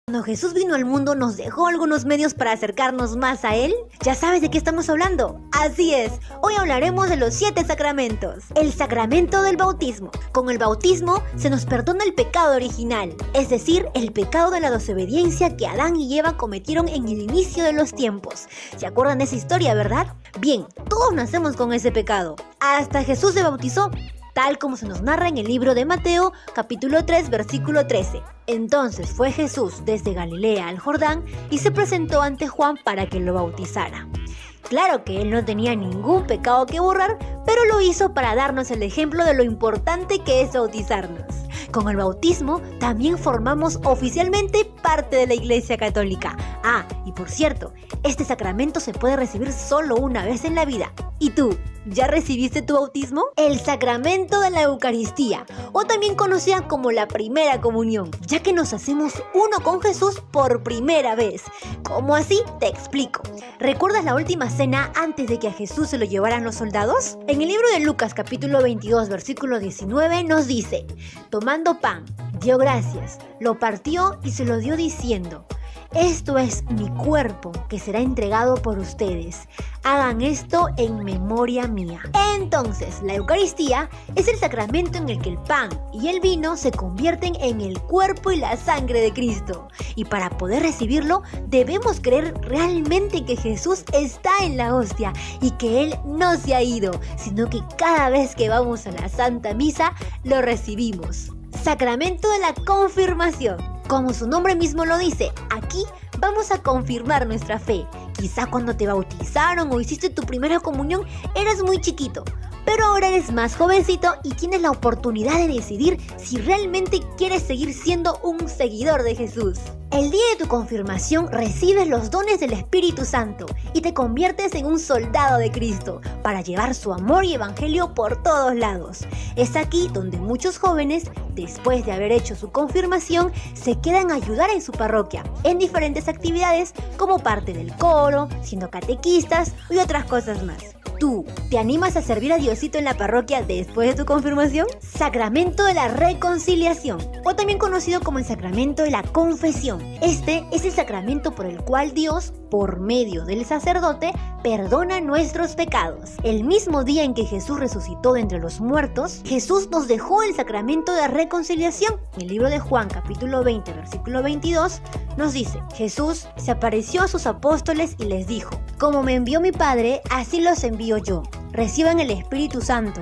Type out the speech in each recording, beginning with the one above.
Cuando Jesús vino al mundo, ¿nos dejó algunos medios para acercarnos más a Él? ¿Ya sabes de qué estamos hablando? Así es, hoy hablaremos de los 7 sacramentos. El sacramento del bautismo. Con el bautismo se nos perdona el pecado original, es decir, el pecado de la desobediencia que Adán y Eva cometieron en el inicio de los tiempos. ¿Se acuerdan de esa historia, verdad? Bien, todos nacemos con ese pecado. Hasta Jesús se bautizó, tal como se nos narra en el libro de Mateo, capítulo 3, versículo 13. Entonces fue Jesús desde Galilea al Jordán y se presentó ante Juan para que lo bautizara. Claro que él no tenía ningún pecado que borrar, pero lo hizo para darnos el ejemplo de lo importante que es bautizarnos. Con el bautismo también formamos oficialmente parte de la Iglesia Católica. Ah, y por cierto, este sacramento se puede recibir solo una vez en la vida. ¿Y tú? ¿Ya recibiste tu bautismo? El sacramento de la Eucaristía, o también conocida como la primera comunión, ya que nos hacemos uno con Jesús por primera vez. ¿Cómo así? Te explico. ¿Recuerdas la última cena antes de que a Jesús se lo llevaran los soldados? En el libro de Lucas capítulo 22 versículo 19 nos dice: tomando pan, dio gracias, lo partió y se lo dio diciendo: esto es mi cuerpo que será entregado por ustedes. Hagan esto en memoria mía. Entonces, la Eucaristía es el sacramento en el que el pan y el vino se convierten en el cuerpo y la sangre de Cristo. Y para poder recibirlo, debemos creer realmente que Jesús está en la hostia y que Él no se ha ido, sino que cada vez que vamos a la Santa Misa, lo recibimos. Sacramento de la confirmación. Como su nombre mismo lo dice, aquí vamos a confirmar nuestra fe. Quizá cuando te bautizaron o hiciste tu primera comunión eras muy chiquito, pero ahora eres más jovencito y tienes la oportunidad de decidir si realmente quieres seguir siendo un seguidor de Jesús. El día de tu confirmación recibes los dones del Espíritu Santo y te conviertes en un soldado de Cristo para llevar su amor y evangelio por todos lados. Es aquí donde muchos jóvenes, después de haber hecho su confirmación, se quedan a ayudar en su parroquia, en diferentes actividades como parte del coro, siendo catequistas y otras cosas más. ¿Tú te animas a servir a Diosito en la parroquia después de tu confirmación? Sacramento de la reconciliación, o también conocido como el sacramento de la confesión. Este es el sacramento por el cual Dios, por medio del sacerdote, perdona nuestros pecados. El mismo día en que Jesús resucitó de entre los muertos, Jesús nos dejó el sacramento de la reconciliación. En el libro de Juan, capítulo 20, versículo 22, nos dice: Jesús se apareció a sus apóstoles y les dijo: como me envió mi Padre, así los envío yo. Reciban el Espíritu Santo.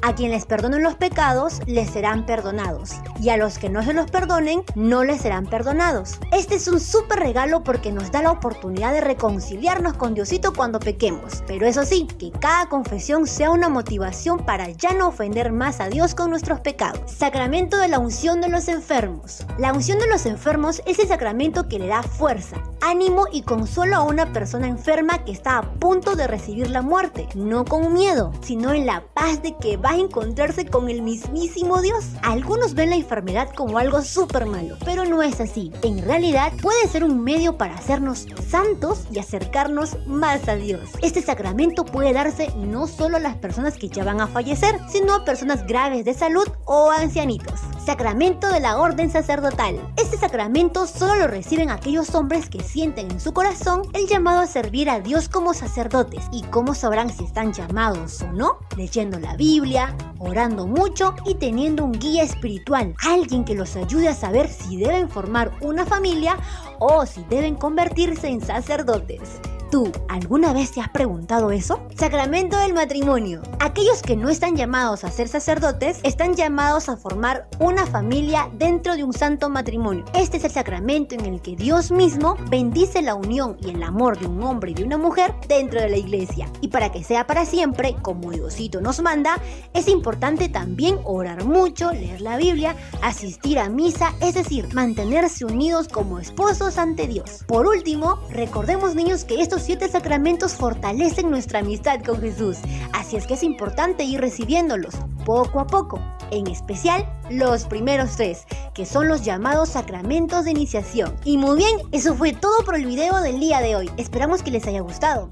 A quien les perdonen los pecados, les serán perdonados. Y a los que no se los perdonen, no les serán perdonados. Este es un súper regalo porque nos da la oportunidad de reconciliarnos con Diosito cuando pequemos. Pero eso sí, que cada confesión sea una motivación para ya no ofender más a Dios con nuestros pecados. Sacramento de la unción de los enfermos. La unción de los enfermos es el sacramento que le da fuerza, ánimo y consuelo a una persona enferma que está a punto de recibir la muerte. No con miedo, sino en la paz de que va a encontrarse con el mismísimo Dios. Algunos ven la enfermedad como algo súper malo, pero no es así. En realidad puede ser un medio para hacernos santos y acercarnos más a Dios. Este sacramento puede darse no solo a las personas que ya van a fallecer, sino a personas graves de salud o ancianitos. Sacramento de la orden sacerdotal. Este sacramento solo lo reciben aquellos hombres que sienten en su corazón el llamado a servir a Dios como sacerdotes. ¿Y cómo sabrán si están llamados o no? Leyendo la Biblia, orando mucho y teniendo un guía espiritual, alguien que los ayude a saber si deben formar una familia o si deben convertirse en sacerdotes. ¿Tú alguna vez te has preguntado eso? Sacramento del matrimonio. Aquellos que no están llamados a ser sacerdotes están llamados a formar una familia dentro de un santo matrimonio. Este es el sacramento en el que Dios mismo bendice la unión y el amor de un hombre y de una mujer dentro de la iglesia. Y para que sea para siempre, como Diosito nos manda, es importante también orar mucho, leer la Biblia, asistir a misa, es decir, mantenerse unidos como esposos ante Dios. Por último, recordemos, niños, que estos 7 sacramentos fortalecen nuestra amistad con Jesús, así es que es importante ir recibiéndolos poco a poco, en especial los primeros 3, que son los llamados sacramentos de iniciación. Y muy bien, eso fue todo por el video del día de hoy, esperamos que les haya gustado.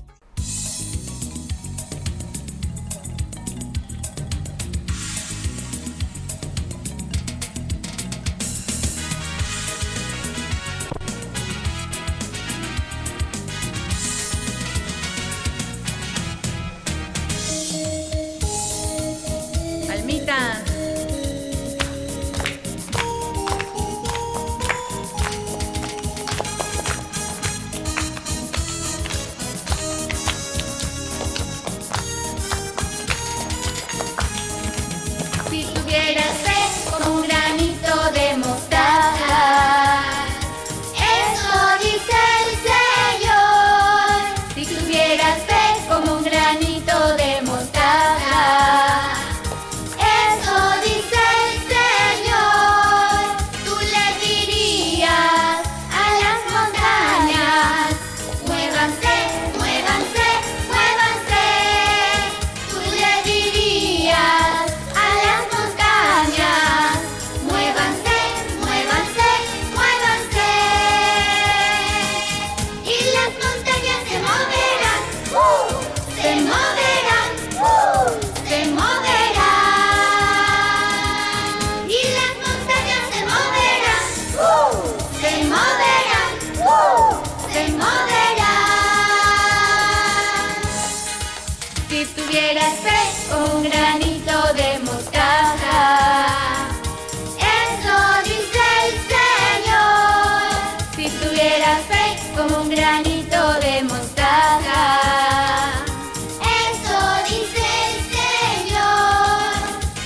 como un granito de mostaza. Eso dice el Señor.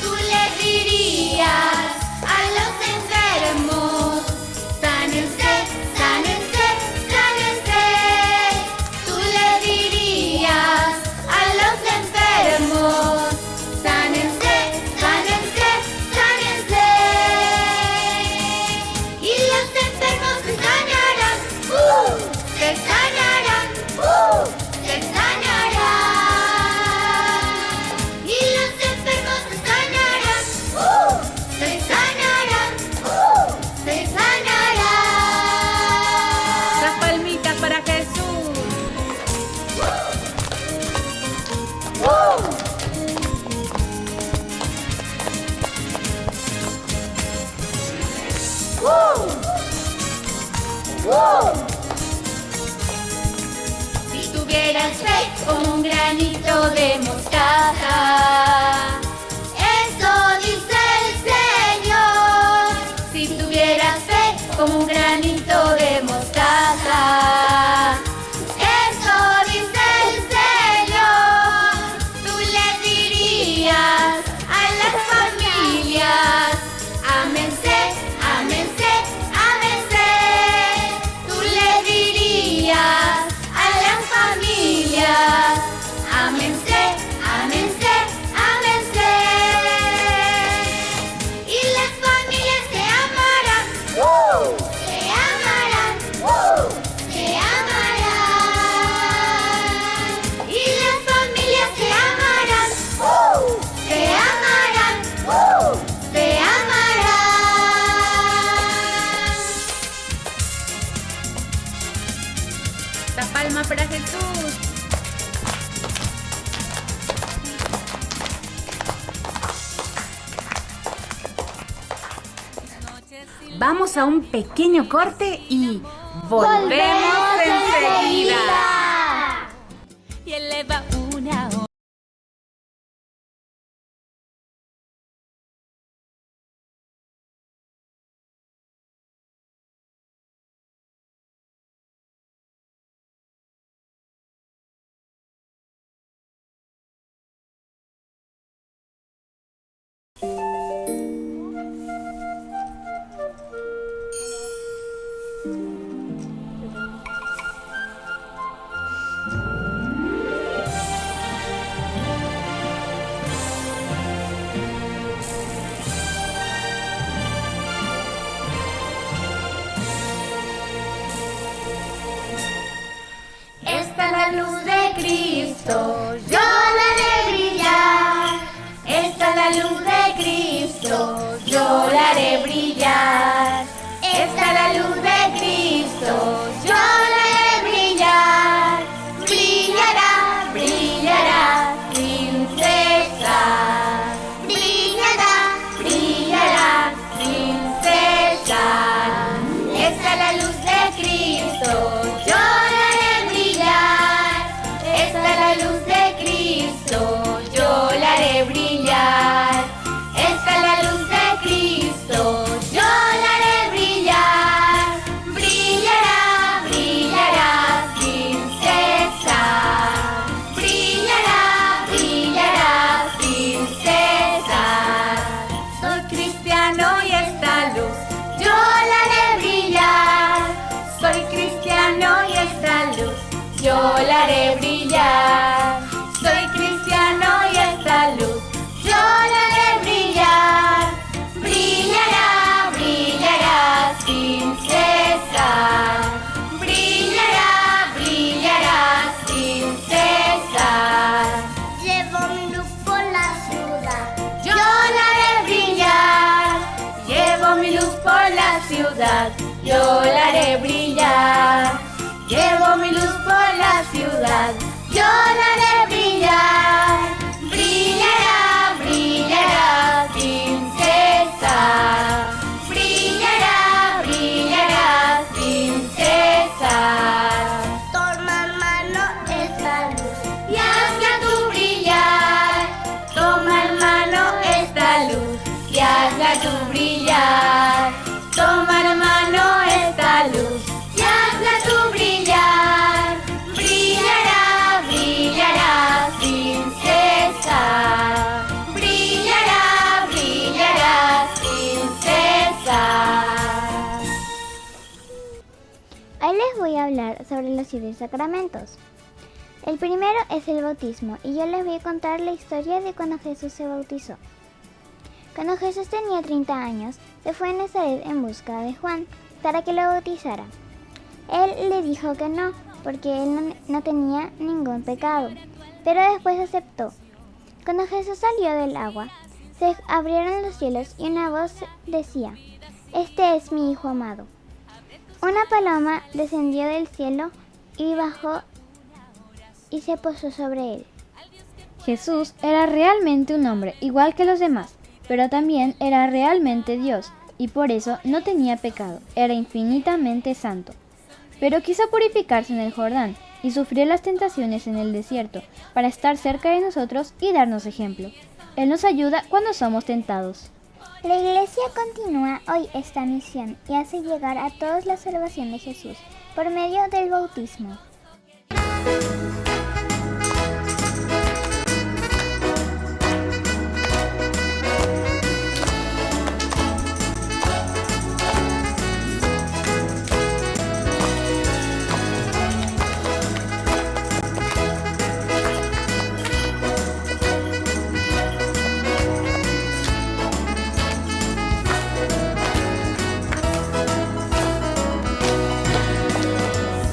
Tú le dirías a los enfermos: sánense, sánense, sánense. Tú le dirías a los enfermos: sánense, sánense, sánense. Y los enfermos se sanarán, se sanarán, se sanarán. Y los enfermos se sanarán, se sanarán, se sanarán. Las palmitas para Jesús. Si tuvieras fe como un granito de mostaza, eso dice el Señor. Si tuvieras fe como un granito de mostaza, eso dice el Señor. Tú le dirías a las familias: ámense, ámense, ámense. Tú le dirías a las familias: ámense, ámense, ámense. Y las familias se amarán, se amarán, se amarán. Y las familias se amarán, se amarán, se amarán. La palma para Jesús. Vamos a un pequeño corte y volvemos enseguida. Y eleva una hora. Esta es la luz de Cristo, yo la haré brillar. Esta es la luz de Cristo, yo la haré brillar. Esta es la luz de Cristo, yo la haré brillar. Brillará, brillará sin cesar. Brillará, brillará sin cesar. Esta es la luz de Cristo, yo la haré brillar. Esta es la luz de Cristo, yo la haré brillar. Esta es la luz de Cristo, yo la haré brillar. Brillará, brillará sin cesar. Brillará, brillará sin cesar. Soy cristiano y esta luz yo la haré brillar. Soy cristiano y esta luz yo la haré brillar. Soy cristiano y esta luz yo la haré brillar. Brillará, brillará sin cesar. Brillará, brillará sin cesar. Llevo mi luz por la ciudad, yo la haré brillar. Llevo mi luz por la ciudad, yo la haré brillar. Llevo mi luz por la ciudad, yo la haré brillar. Brillará, brillará sin cesar. Brillará, brillará sin cesar. Toma en mano esta luz y hazla tú brillar. Toma en mano esta luz y hazla tú brillar. Toma en mano esta luz hablar sobre los 7 sacramentos. El primero es el bautismo y yo les voy a contar la historia de cuando Jesús se bautizó. Cuando Jesús tenía 30 años, se fue a Nazaret en busca de Juan para que lo bautizara. Él le dijo que no, porque él no tenía ningún pecado, pero después aceptó. Cuando Jesús salió del agua, se abrieron los cielos y una voz decía: «Este es mi Hijo amado». Una paloma descendió del cielo y bajó y se posó sobre él. Jesús era realmente un hombre igual que los demás, pero también era realmente Dios, y por eso no tenía pecado, era infinitamente santo. Pero quiso purificarse en el Jordán, y sufrió las tentaciones en el desierto, para estar cerca de nosotros y darnos ejemplo. Él nos ayuda cuando somos tentados. La Iglesia continúa hoy esta misión y hace llegar a todos la salvación de Jesús por medio del bautismo.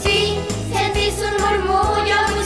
Si sentís un murmullo muy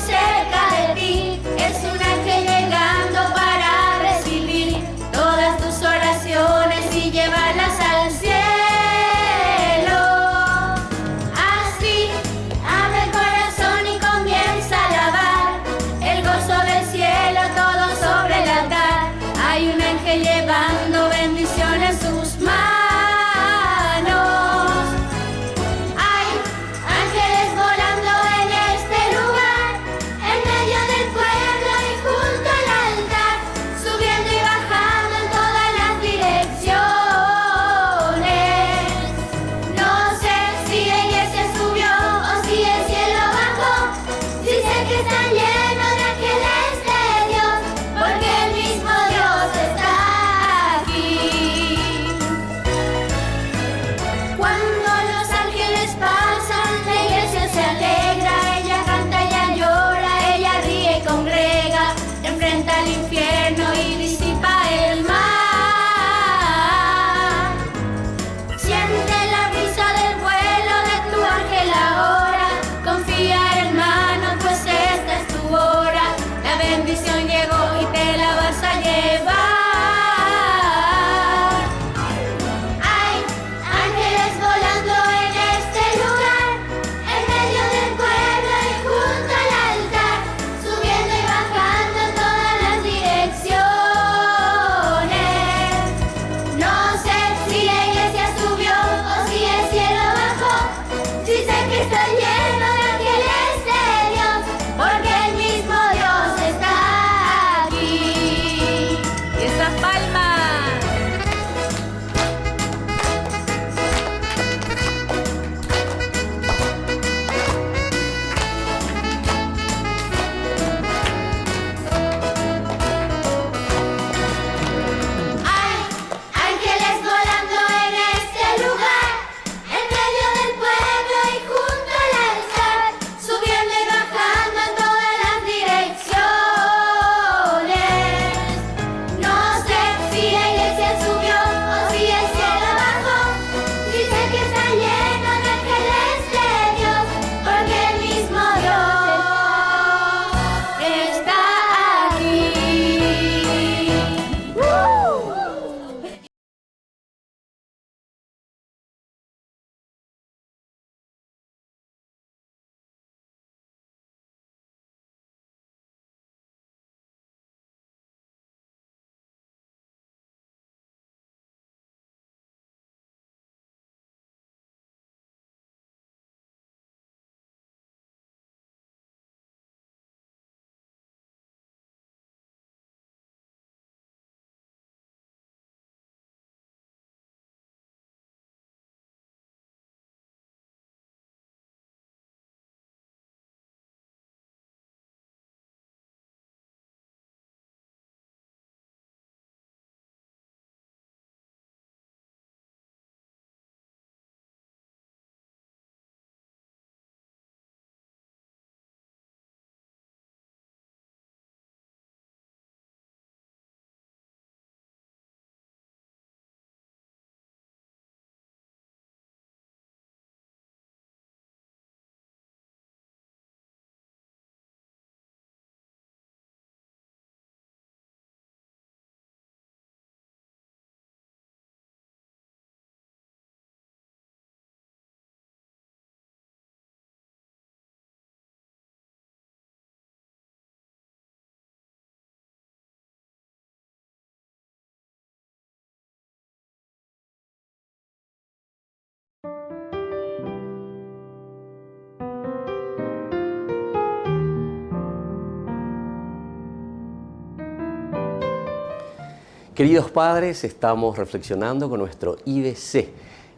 Queridos padres, estamos reflexionando con nuestro IBC.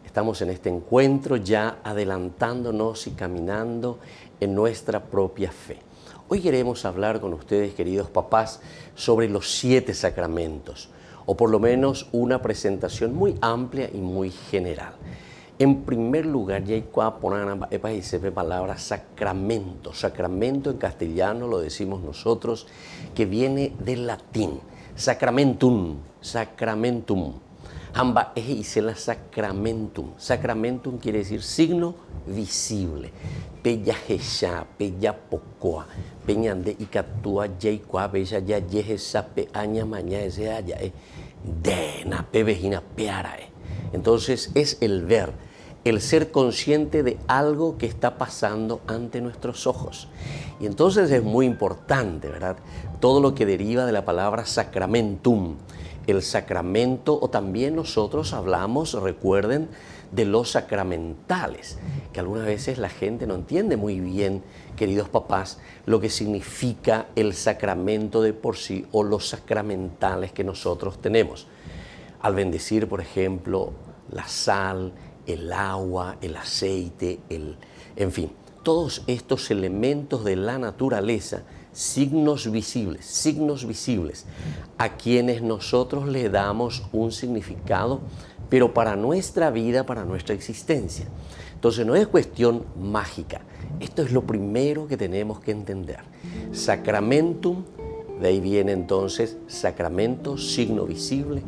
Estamos en este encuentro ya adelantándonos y caminando en nuestra propia fe. Hoy queremos hablar con ustedes, queridos papás, sobre los 7 sacramentos, o por lo menos una presentación muy amplia y muy general. En primer lugar, ya hay que palabra sacramento. Sacramento en castellano lo decimos nosotros, que viene del latín. Sacramentum, sacramentum. Amba es la sacramentum. Sacramentum quiere decir signo visible. Pella jesha, pella pocoa, peñande y catua yeikua, bella ya yejesa pe aña maña ese allá, de na pebejina peara. Entonces es el ver, el ser consciente de algo que está pasando ante nuestros ojos. Y entonces es muy importante, ¿verdad? Todo lo que deriva de la palabra sacramentum, el sacramento, o también nosotros hablamos, recuerden, de los sacramentales, que algunas veces la gente no entiende muy bien, queridos papás, lo que significa el sacramento de por sí o los sacramentales que nosotros tenemos. Al bendecir, por ejemplo, la sal, el agua, el aceite, en fin, todos estos elementos de la naturaleza, signos visibles, a quienes nosotros le damos un significado, pero para nuestra vida, para nuestra existencia. Entonces no es cuestión mágica, esto es lo primero que tenemos que entender. Sacramentum, de ahí viene entonces sacramento, signo visible,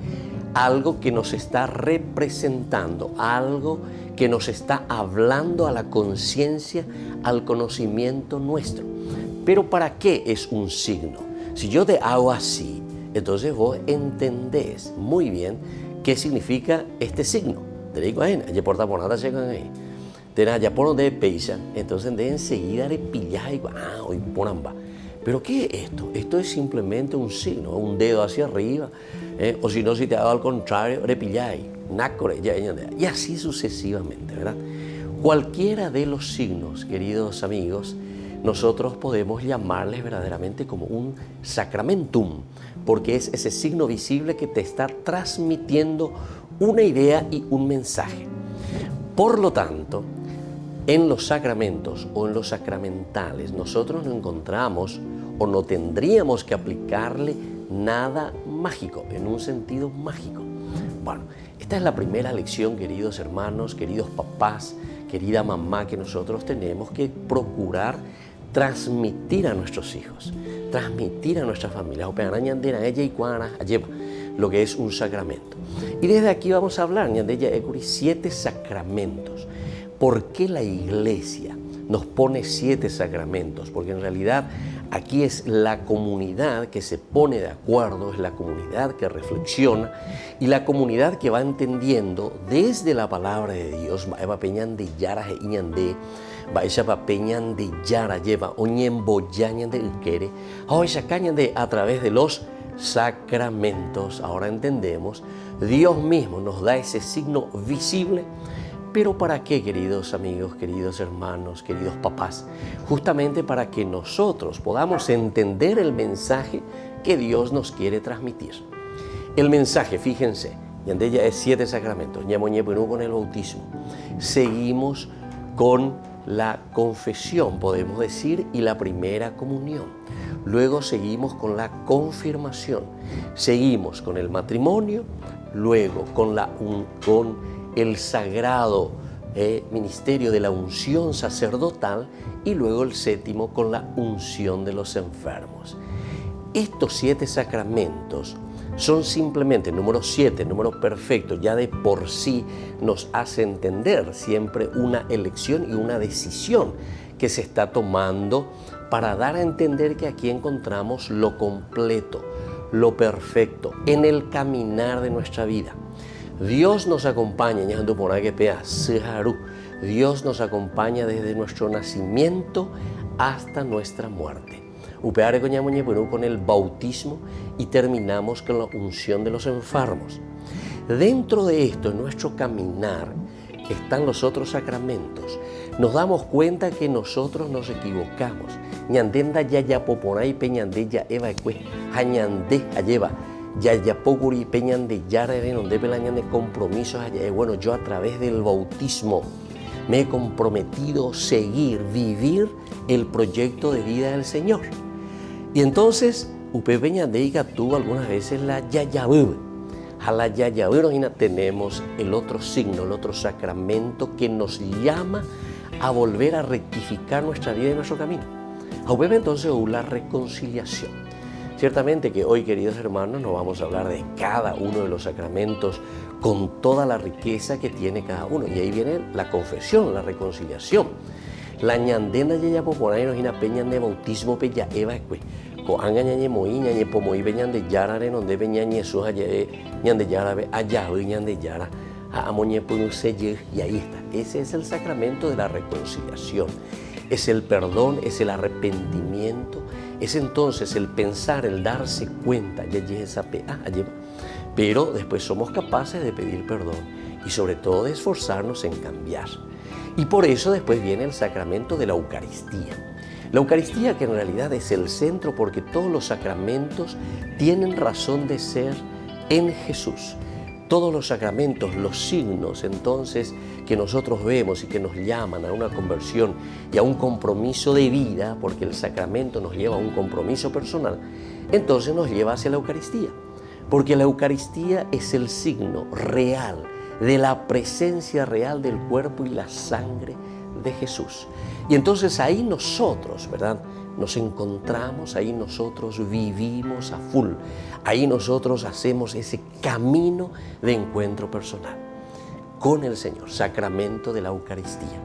algo que nos está representando, algo que nos está hablando a la conciencia, al conocimiento nuestro. Pero ¿para qué es un signo? Si yo te hago así, entonces vos entendés muy bien qué significa este signo. Entonces de enseguida le pillás y hoy ponamba. ¿Pero qué es esto? Esto es simplemente un signo, un dedo hacia arriba, o si no, si te hago al contrario, le pillás y así sucesivamente, ¿verdad? Cualquiera de los signos, queridos amigos, nosotros podemos llamarles verdaderamente como un sacramentum, porque es ese signo visible que te está transmitiendo una idea y un mensaje. Por lo tanto, en los sacramentos o en los sacramentales, nosotros no encontramos o no tendríamos que aplicarle nada mágico, en un sentido mágico. Bueno, esta es la primera lección, queridos hermanos, queridos papás, querida mamá, que nosotros tenemos que procurar transmitir a nuestros hijos, transmitir a nuestra familia, lo que es un sacramento. Y desde aquí vamos a hablar de 7 sacramentos. ¿Por qué la Iglesia nos pone 7 sacramentos? Porque en realidad aquí es la comunidad que se pone de acuerdo, es la comunidad que reflexiona y la comunidad que va entendiendo desde la palabra de Dios. A través de los sacramentos. Ahora entendemos, Dios mismo nos da ese signo visible. ¿Pero para qué, queridos amigos, queridos hermanos, queridos papás? Justamente para que nosotros podamos entender el mensaje que Dios nos quiere transmitir. El mensaje, fíjense, ya es 7 sacramentos, con el bautismo. Seguimos con la confesión, podemos decir, y la primera comunión. Luego seguimos con la confirmación. Seguimos con el matrimonio, luego con el sagrado ministerio de la unción sacerdotal y luego el 7º con la unción de los enfermos. Estos 7 sacramentos son simplemente, el número 7, el número perfecto, ya de por sí nos hace entender siempre una elección y una decisión que se está tomando para dar a entender que aquí encontramos lo completo, lo perfecto en el caminar de nuestra vida. Dios nos acompaña, Dios nos acompaña desde nuestro nacimiento hasta nuestra muerte. Con el bautismo y terminamos con la unción de los enfermos. Dentro de esto, en nuestro caminar, están los otros sacramentos. Nos damos cuenta que nosotros nos equivocamos. Yayapokuri peñan de yarare donde pelañan de compromisos allá. Bueno, yo a través del bautismo me he comprometido a seguir, vivir el proyecto de vida del Señor. Y entonces, Upe Peña Deiga tuvo algunas veces la Yayabub. A la Yayabub tenemos el otro signo, el otro sacramento que nos llama a volver a rectificar nuestra vida y nuestro camino. A Upe entonces la reconciliación. Ciertamente que hoy, queridos hermanos, no vamos a hablar de cada uno de los sacramentos con toda la riqueza que tiene cada uno. Y ahí viene la confesión, la reconciliación. La ñandena ya por ahí nos ina peñan de bautismo peya eva que con anga ñañe moi ñañe pomoi peñan de yara donde peñan Jesús allá ñande yara allá ñande yara a moñe punuseye y ahí está. Ese es el sacramento de la reconciliación. Es el perdón, es el arrepentimiento. Es entonces el pensar, el darse cuenta, pero después somos capaces de pedir perdón y sobre todo de esforzarnos en cambiar. Y por eso después viene el sacramento de la Eucaristía. La Eucaristía que en realidad es el centro porque todos los sacramentos tienen razón de ser en Jesús. Todos los sacramentos, los signos entonces que nosotros vemos y que nos llaman a una conversión y a un compromiso de vida, porque el sacramento nos lleva a un compromiso personal, entonces nos lleva hacia la Eucaristía. Porque la Eucaristía es el signo real de la presencia real del cuerpo y la sangre de Jesús. Y entonces ahí nosotros, ¿verdad?, nos encontramos, ahí nosotros vivimos a full, ahí nosotros hacemos ese camino de encuentro personal con el Señor, sacramento de la Eucaristía.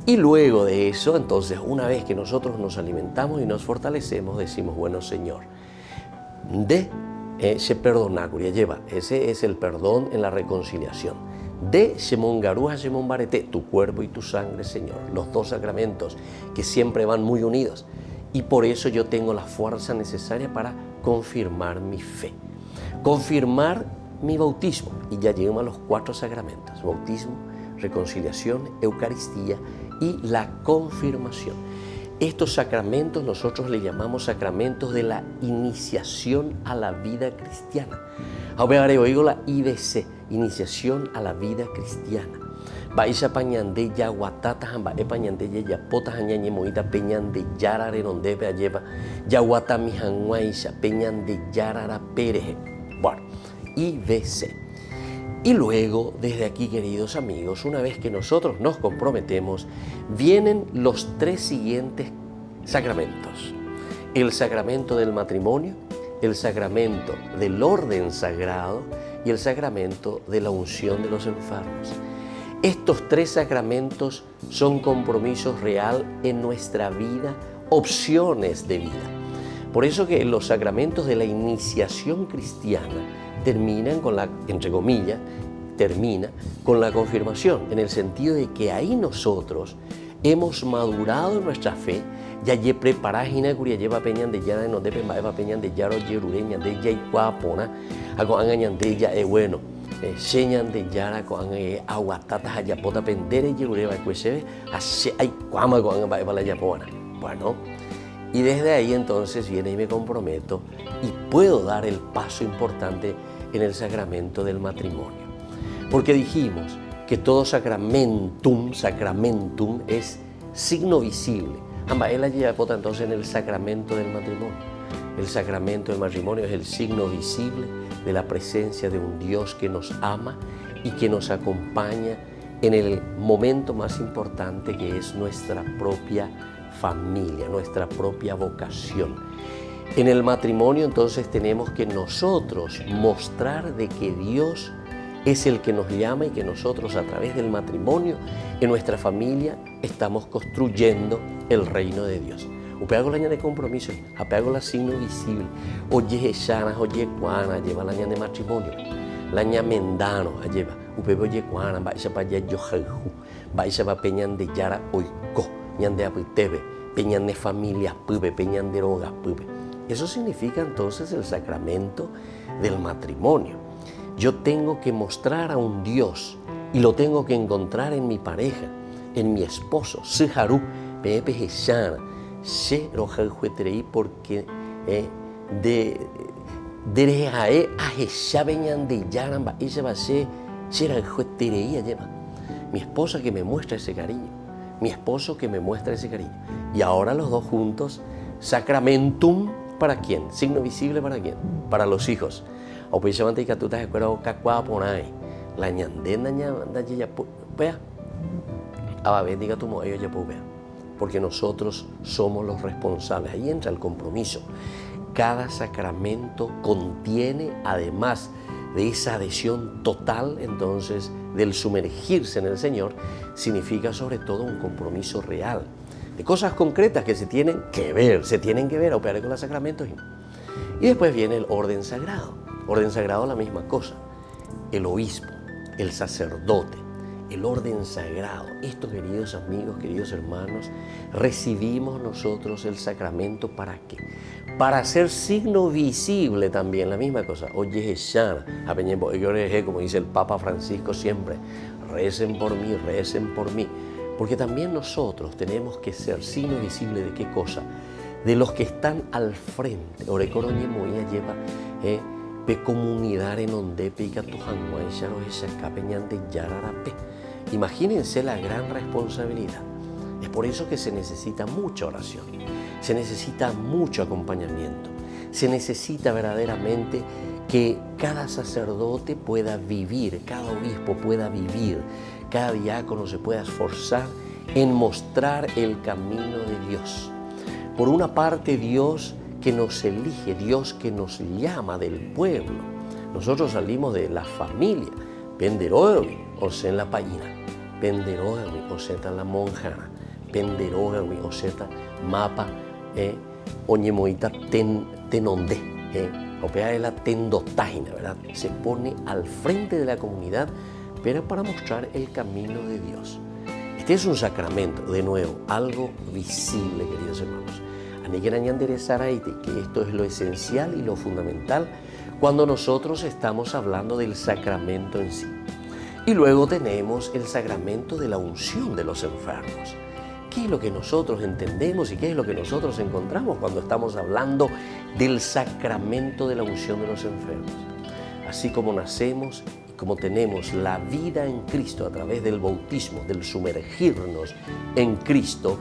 Y luego de eso, entonces, una vez que nosotros nos alimentamos y nos fortalecemos, decimos, bueno, Señor, de ese perdonacuria lleva, ese es el perdón en la reconciliación. De Shemon Garuja, Shemon Barete, tu cuerpo y tu sangre, Señor, los dos sacramentos que siempre van muy unidos. Y por eso yo tengo la fuerza necesaria para confirmar mi fe, confirmar mi bautismo. Y ya llegamos a los 4 sacramentos: bautismo, reconciliación, Eucaristía y la confirmación. Estos sacramentos nosotros le llamamos sacramentos de la iniciación a la vida cristiana. Ahora oigo la IBC, iniciación a la vida cristiana. Baisa pañande ya guatata hamba pañande ya pota hañañe moita peñande yarare donde be lleva ya guata mi hanguaisa peñande yarara pereje. Bueno, IBC. Y luego, desde aquí, queridos amigos, una vez que nosotros nos comprometemos, vienen los 3 siguientes sacramentos: el sacramento del matrimonio, el sacramento del orden sagrado y el sacramento de la unción de los enfermos. Estos 3 sacramentos son compromisos real en nuestra vida, opciones de vida. Por eso que los sacramentos de la iniciación cristiana terminan con la, entre comillas, termina con la confirmación, en el sentido de que ahí nosotros hemos madurado en nuestra fe, ya ye preparajina curia lleva peñan de yara no debe maeva peñan de yaro yerureña de ya guapona hago angañan de ella bueno señan de yara con aguatatas ayapota pendere yerureva cueseve hace ay cuama con anga la yapona. Bueno, y desde ahí entonces viene y me comprometo y puedo dar el paso importante en el sacramento del matrimonio. Porque dijimos que todo sacramentum es signo visible. Ambaela yapota entonces en el sacramento del matrimonio. El sacramento del matrimonio es el signo visible de la presencia de un Dios que nos ama y que nos acompaña en el momento más importante, que es nuestra propia familia, nuestra propia vocación. En el matrimonio entonces tenemos que nosotros mostrar de que Dios es el que nos llama y que nosotros a través del matrimonio en nuestra familia estamos construyendo el reino de Dios. Upeago la ña de compromiso, apeago la signo visible, oye shanas, oye cuana, lleva la ña de matrimonio, la ña mendano, lleva, upeo oye cuana, baisa pa ya yojeju, baisa pa peñan de yara oiko, ñan de apitebe, peñan de familia pube, peñan de rogas pube. Eso significa entonces el sacramento del matrimonio. Yo tengo que mostrar a un Dios y lo tengo que encontrar en mi pareja, en mi esposo, Siharu, Pepe Heshana, Se Roja Juetrei, porque Derejae ajeshabeñan de yaramba, ella va a ser tereía lleva. Mi esposa que me muestra ese cariño, mi esposo que me muestra ese cariño. Y ahora los dos juntos, sacramentum, ¿para quién? Signo visible, ¿para quién? Para los hijos. O pues llaman que tú te acuerdas cacua ponai, la ñandena ñanda ya vea. A ver, diga tu modo ya vea. Porque nosotros somos los responsables. Ahí entra el compromiso. Cada sacramento contiene, además de esa adhesión total, entonces, del sumergirse en el Señor, significa sobre todo un compromiso real, de cosas concretas que se tienen que ver, operar con los sacramentos. Y después viene el orden sagrado. Orden sagrado, la misma cosa. El obispo, el sacerdote, el orden sagrado. Esto, queridos amigos, queridos hermanos, recibimos nosotros el sacramento ¿para qué? Para hacer signo visible también, la misma cosa. Oye, como dice el Papa Francisco siempre, recen por mí. Porque también nosotros tenemos que ser signo visible de qué cosa, de los que están al frente. Orecoroñe moía lleva pe comunidad en onde pica tu janguay charo esa capeñan de yararape. Imagínense la gran responsabilidad. Es por eso que se necesita mucha oración, se necesita mucho acompañamiento, se necesita verdaderamente que cada sacerdote pueda vivir, cada obispo pueda vivir, cada diácono se pueda esforzar en mostrar el camino de Dios. Por una parte, Dios que nos elige, Dios que nos llama del pueblo. Nosotros salimos de la familia, penderoemi, o sea en la paína, penderoemi, o sea en la monjana, penderoemi, o sea mapa, oñemoita tenonde, opea la tendotaina, ¿verdad? Se pone al frente de la comunidad, pero para mostrar el camino de Dios. Este es un sacramento, de nuevo, algo visible, queridos hermanos. Que esto es lo esencial y lo fundamental cuando nosotros estamos hablando del sacramento en sí. Y luego tenemos el sacramento de la unción de los enfermos. ¿Qué es lo que nosotros entendemos y qué es lo que nosotros encontramos cuando estamos hablando del sacramento de la unción de los enfermos? Así como nacemos y como tenemos la vida en Cristo a través del bautismo, del sumergirnos en Cristo,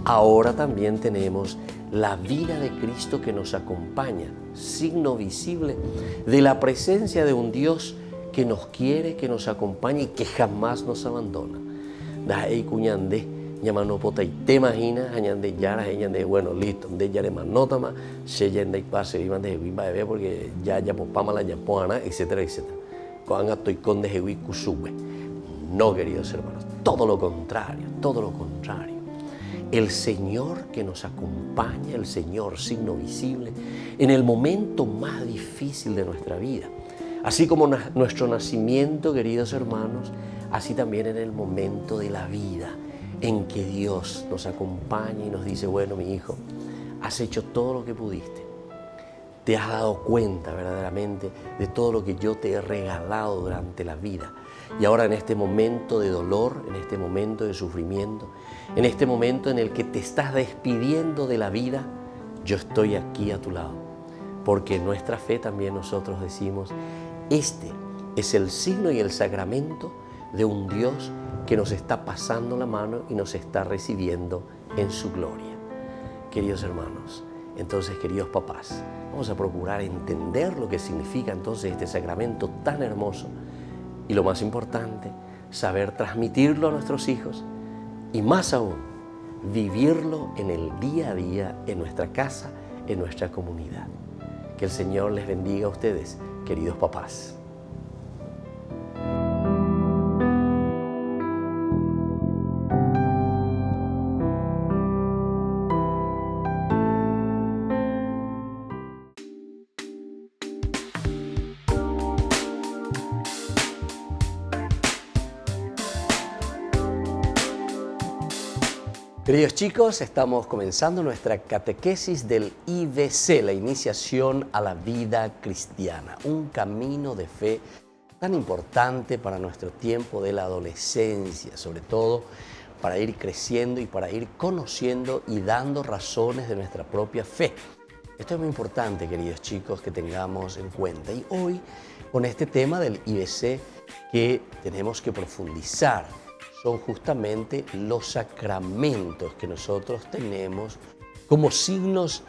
ahora también tenemos la vida de Cristo que nos acompaña, signo visible de la presencia de un Dios que nos quiere, que nos acompaña y que jamás nos abandona. ¿Te imaginas? Bueno, listo, de ya manotama, se ya de pase, iban de bebé porque ya popama la yapoana, etcétera, etcétera. Cuando estoy con de jehui kusube. No, queridos hermanos, todo lo contrario, todo lo contrario. El Señor que nos acompaña, el Señor signo visible, en el momento más difícil de nuestra vida. Así como nuestro nacimiento, queridos hermanos, así también en el momento de la vida en que Dios nos acompaña y nos dice, bueno, mi hijo, has hecho todo lo que pudiste. Te has dado cuenta verdaderamente de todo lo que yo te he regalado durante la vida. Y ahora en este momento de dolor, en este momento de sufrimiento, en este momento en el que te estás despidiendo de la vida, yo estoy aquí a tu lado. Porque en nuestra fe también nosotros decimos, este es el signo y el sacramento de un Dios que nos está pasando la mano y nos está recibiendo en su gloria. Queridos hermanos, entonces, queridos papás, vamos a procurar entender lo que significa entonces este sacramento tan hermoso y lo más importante, saber transmitirlo a nuestros hijos y más aún, vivirlo en el día a día, en nuestra casa, en nuestra comunidad. Que el Señor les bendiga a ustedes, queridos papás. Queridos chicos, estamos comenzando nuestra catequesis del IBC, la iniciación a la vida cristiana, un camino de fe tan importante para nuestro tiempo de la adolescencia, sobre todo para ir creciendo y para ir conociendo y dando razones de nuestra propia fe. Esto es muy importante, queridos chicos, que tengamos en cuenta. Y hoy, con este tema del IBC que tenemos que profundizar, son justamente los sacramentos que nosotros tenemos como signos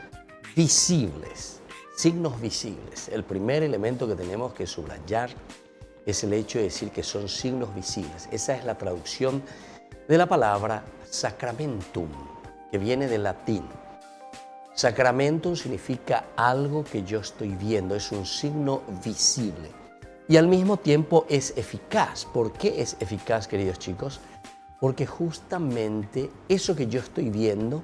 visibles. Signos visibles. El primer elemento que tenemos que subrayar es el hecho de decir que son signos visibles. Esa es la traducción de la palabra sacramentum, que viene del latín. Sacramentum significa algo que yo estoy viendo, es un signo visible y al mismo tiempo es eficaz. ¿Por qué es eficaz, queridos chicos? Porque justamente eso que yo estoy viendo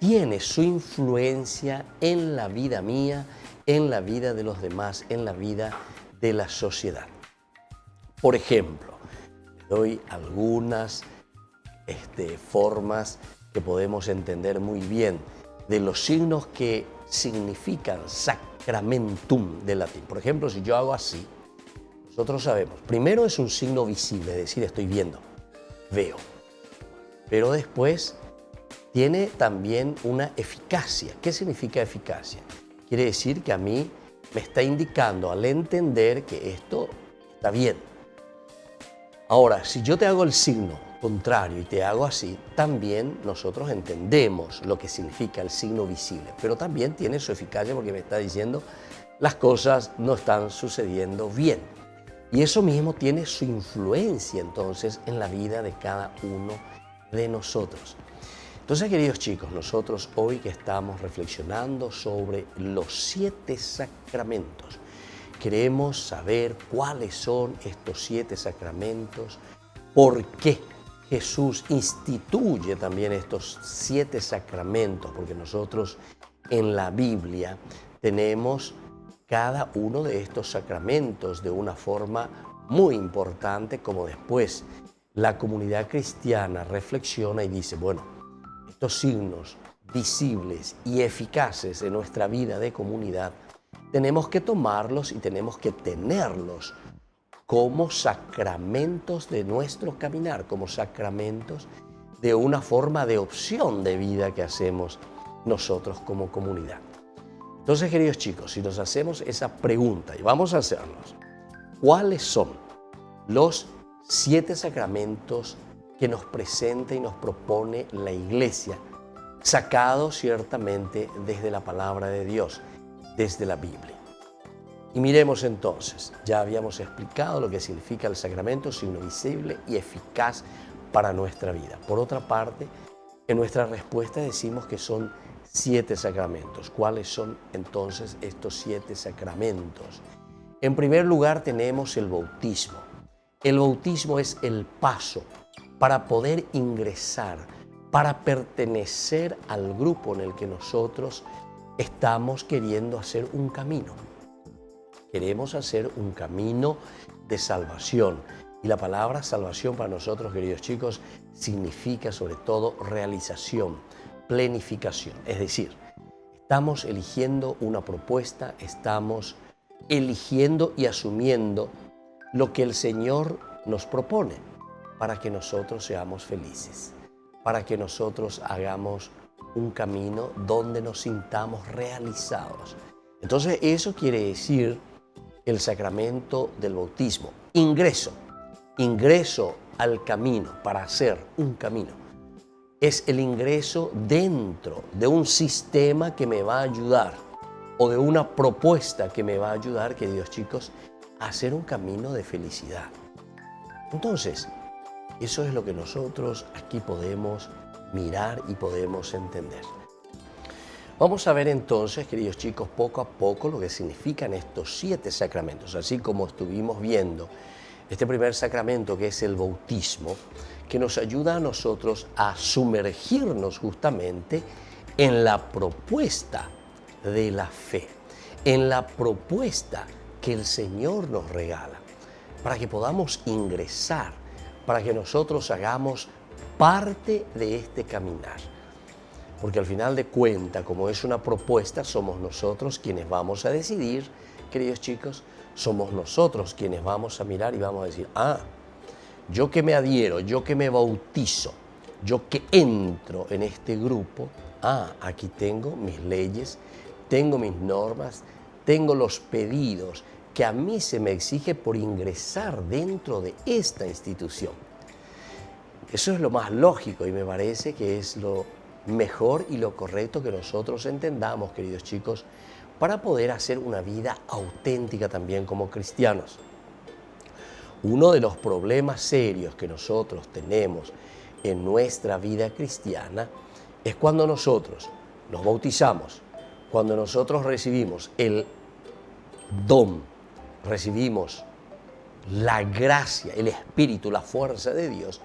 tiene su influencia en la vida mía, en la vida de los demás, en la vida de la sociedad. Por ejemplo, doy algunas formas que podemos entender muy bien de los signos que significan sacramentum del latín. Por ejemplo, si yo hago así, nosotros sabemos, primero es un signo visible, es decir, estoy viendo, veo. Pero después tiene también una eficacia. ¿Qué significa eficacia? Quiere decir que a mí me está indicando al entender que esto está bien. Ahora, si yo te hago el signo contrario y te hago así, también nosotros entendemos lo que significa el signo visible, pero también tiene su eficacia porque me está diciendo las cosas no están sucediendo bien. Y eso mismo tiene su influencia entonces en la vida de cada uno de nosotros. Entonces, queridos chicos, nosotros hoy que estamos reflexionando sobre los 7 sacramentos, queremos saber cuáles son estos 7 sacramentos, por qué Jesús instituye también estos 7 sacramentos, porque nosotros en la Biblia tenemos cada uno de estos sacramentos de una forma muy importante, como después la comunidad cristiana reflexiona y dice, bueno, estos signos visibles y eficaces en nuestra vida de comunidad, tenemos que tomarlos y tenemos que tenerlos como sacramentos de nuestro caminar, como sacramentos de una forma de opción de vida que hacemos nosotros como comunidad. Entonces, queridos chicos, si nos hacemos esa pregunta, y vamos a hacernos, ¿cuáles son los 7 sacramentos que nos presenta y nos propone la Iglesia, sacados ciertamente desde la palabra de Dios, desde la Biblia? Y miremos entonces, ya habíamos explicado lo que significa el sacramento, signo visible y eficaz para nuestra vida. Por otra parte, en nuestra respuesta decimos que son 7 sacramentos. ¿Cuáles son entonces estos 7 sacramentos? En primer lugar tenemos el bautismo. El bautismo es el paso para poder ingresar, para pertenecer al grupo en el que nosotros estamos queriendo hacer un camino. Queremos hacer un camino de salvación. Y la palabra salvación para nosotros, queridos chicos, significa sobre todo realización, plenificación. Es decir, estamos eligiendo una propuesta, estamos eligiendo y asumiendo lo que el Señor nos propone para que nosotros seamos felices, para que nosotros hagamos un camino donde nos sintamos realizados. Entonces, eso quiere decir el sacramento del bautismo. Ingreso al camino, para hacer un camino. Es el ingreso dentro de un sistema que me va a ayudar o de una propuesta que me va a ayudar, queridos chicos, a hacer un camino de felicidad. Entonces, eso es lo que nosotros aquí podemos mirar y podemos entender. Vamos a ver entonces, queridos chicos, poco a poco lo que significan estos 7 sacramentos, así como estuvimos viendo este primer sacramento que es el bautismo, que nos ayuda a nosotros a sumergirnos justamente en la propuesta de la fe, en la propuesta que el Señor nos regala, para que podamos ingresar, para que nosotros hagamos parte de este caminar. Porque al final de cuentas, como es una propuesta, somos nosotros quienes vamos a decidir, queridos chicos, somos nosotros quienes vamos a mirar y vamos a decir, yo que me adhiero, yo que me bautizo, yo que entro en este grupo, aquí tengo mis leyes, tengo mis normas, tengo los pedidos que a mí se me exige por ingresar dentro de esta institución. Eso es lo más lógico y me parece que es lo mejor y lo correcto que nosotros entendamos, queridos chicos, para poder hacer una vida auténtica también como cristianos. Uno de los problemas serios que nosotros tenemos en nuestra vida cristiana es cuando nosotros nos bautizamos, cuando nosotros recibimos el don, recibimos la gracia, el Espíritu, la fuerza de Dios,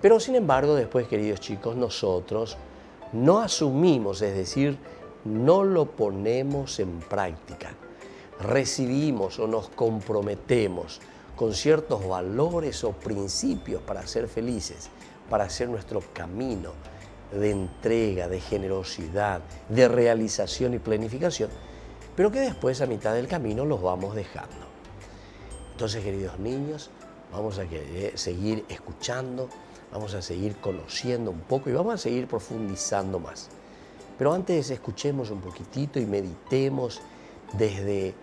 pero sin embargo después, queridos chicos, nosotros no asumimos, es decir, no lo ponemos en práctica. Recibimos o nos comprometemos con ciertos valores o principios para ser felices, para hacer nuestro camino de entrega, de generosidad, de realización y planificación, pero que después a mitad del camino los vamos dejando. Entonces, queridos niños, vamos a seguir escuchando, vamos a seguir conociendo un poco y vamos a seguir profundizando más. Pero antes escuchemos un poquitito y meditemos desde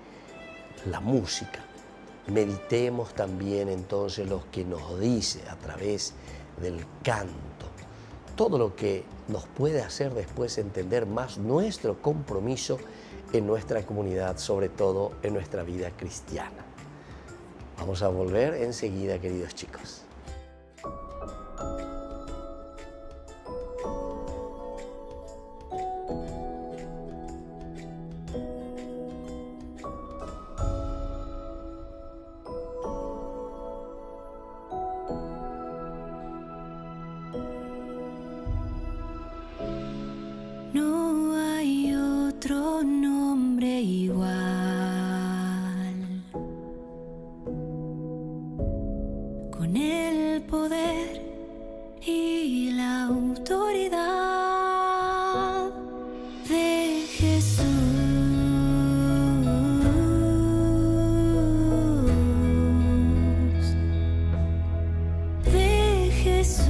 la música. Meditemos también entonces lo que nos dice a través del canto. Todo lo que nos puede hacer después entender más nuestro compromiso en nuestra comunidad, sobre todo en nuestra vida cristiana. Vamos a volver enseguida, queridos chicos. No hay otro nombre igual, con el poder y la autoridad de Jesús, de Jesús.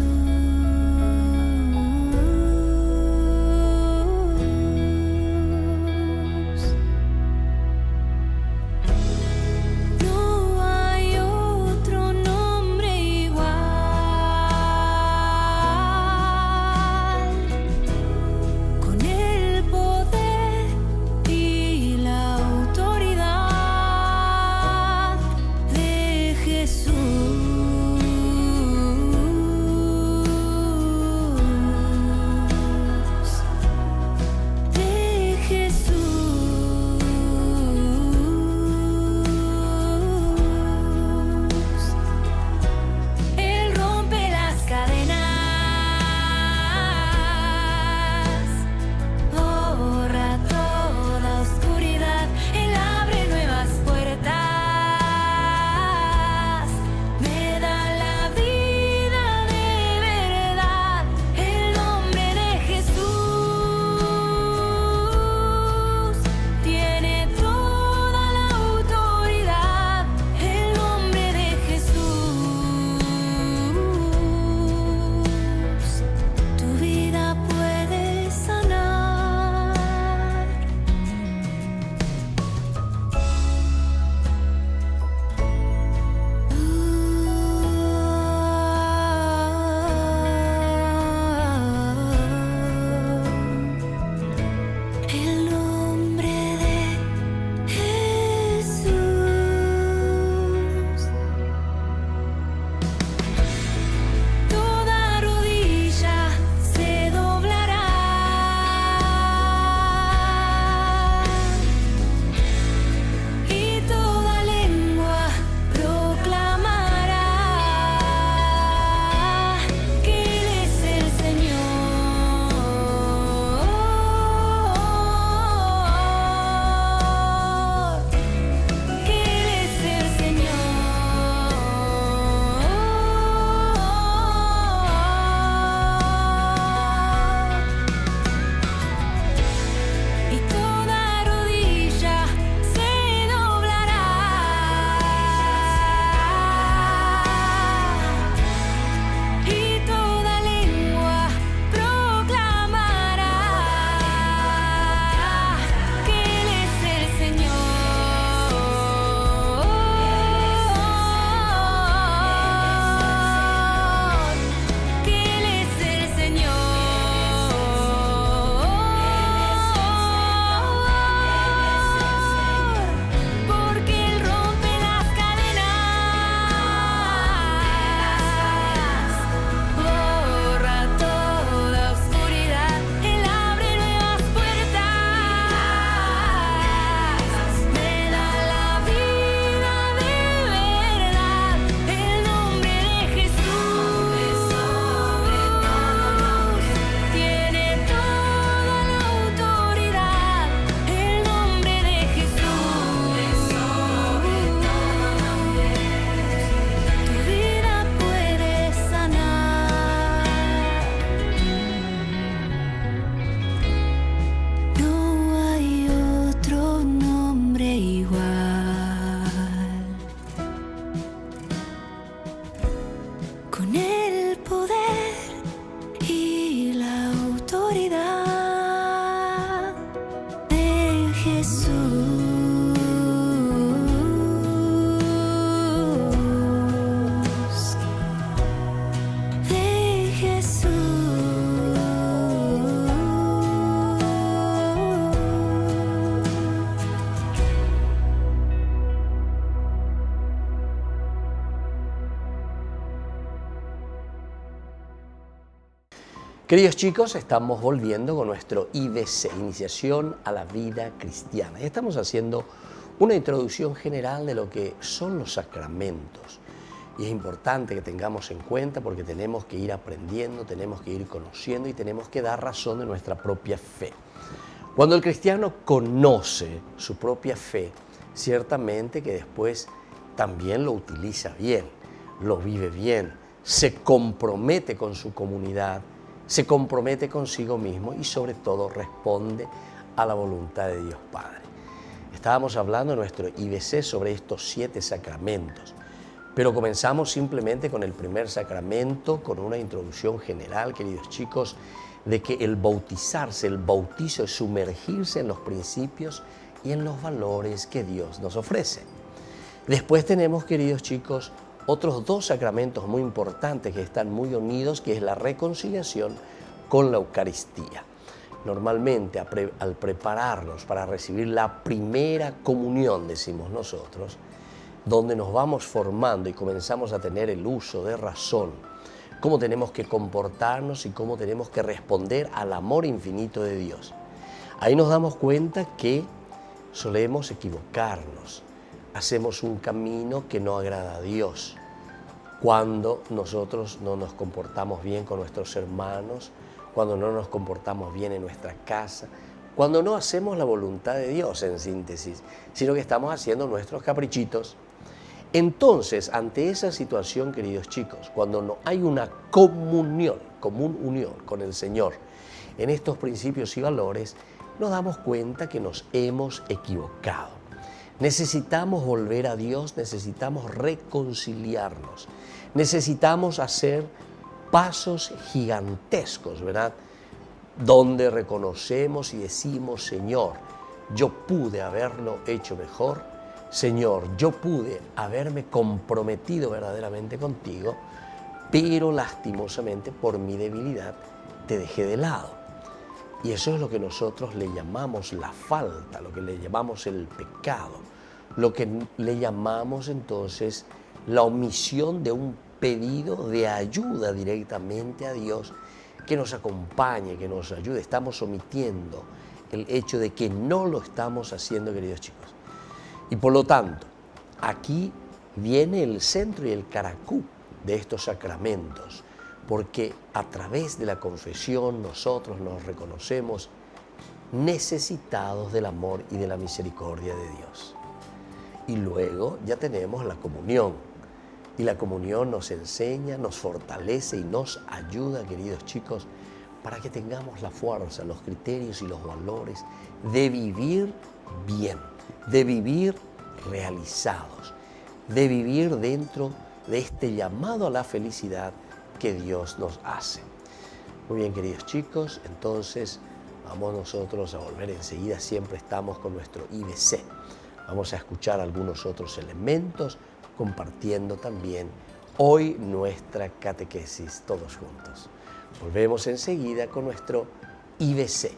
Queridos chicos, estamos volviendo con nuestro IBC, Iniciación a la Vida Cristiana. Y estamos haciendo una introducción general de lo que son los sacramentos. Y es importante que tengamos en cuenta porque tenemos que ir aprendiendo, tenemos que ir conociendo y tenemos que dar razón de nuestra propia fe. Cuando el cristiano conoce su propia fe, ciertamente que después también lo utiliza bien, lo vive bien, se compromete con su comunidad, se compromete consigo mismo y sobre todo responde a la voluntad de Dios Padre. Estábamos hablando en nuestro IBC sobre estos 7 sacramentos, pero comenzamos simplemente con el primer sacramento, con una introducción general, queridos chicos, de que el bautizarse, el bautizo es sumergirse en los principios y en los valores que Dios nos ofrece. Después tenemos, queridos chicos, otros 2 sacramentos muy importantes que están muy unidos, que es la reconciliación con la Eucaristía. Normalmente, al prepararnos para recibir la primera comunión, decimos nosotros, donde nos vamos formando y comenzamos a tener el uso de razón, cómo tenemos que comportarnos y cómo tenemos que responder al amor infinito de Dios. Ahí nos damos cuenta que solemos equivocarnos, hacemos un camino que no agrada a Dios. Cuando nosotros no nos comportamos bien con nuestros hermanos, cuando no nos comportamos bien en nuestra casa, cuando no hacemos la voluntad de Dios en síntesis, sino que estamos haciendo nuestros caprichitos. Entonces, ante esa situación, queridos chicos, cuando no hay una común unión con el Señor en estos principios y valores, nos damos cuenta que nos hemos equivocado. Necesitamos volver a Dios, necesitamos reconciliarnos, necesitamos hacer pasos gigantescos, ¿verdad? Donde reconocemos y decimos, Señor, yo pude haberlo hecho mejor, Señor, yo pude haberme comprometido verdaderamente contigo, pero lastimosamente por mi debilidad te dejé de lado. Y eso es lo que nosotros le llamamos la falta, lo que le llamamos el pecado, lo que le llamamos entonces la omisión de un pedido de ayuda directamente a Dios, que nos acompañe, que nos ayude. Estamos omitiendo el hecho de que no lo estamos haciendo, queridos chicos. Y por lo tanto, aquí viene el centro y el caracú de estos sacramentos, porque a través de la confesión nosotros nos reconocemos necesitados del amor y de la misericordia de Dios. Y luego ya tenemos la comunión. Y la comunión nos enseña, nos fortalece y nos ayuda, queridos chicos, para que tengamos la fuerza, los criterios y los valores de vivir bien, de vivir realizados, de vivir dentro de este llamado a la felicidad que Dios nos hace. Muy bien, queridos chicos, entonces vamos nosotros a volver enseguida. Siempre estamos con nuestro IBC. Vamos a escuchar algunos otros elementos, compartiendo también hoy nuestra catequesis todos juntos. Volvemos enseguida con nuestro IBC,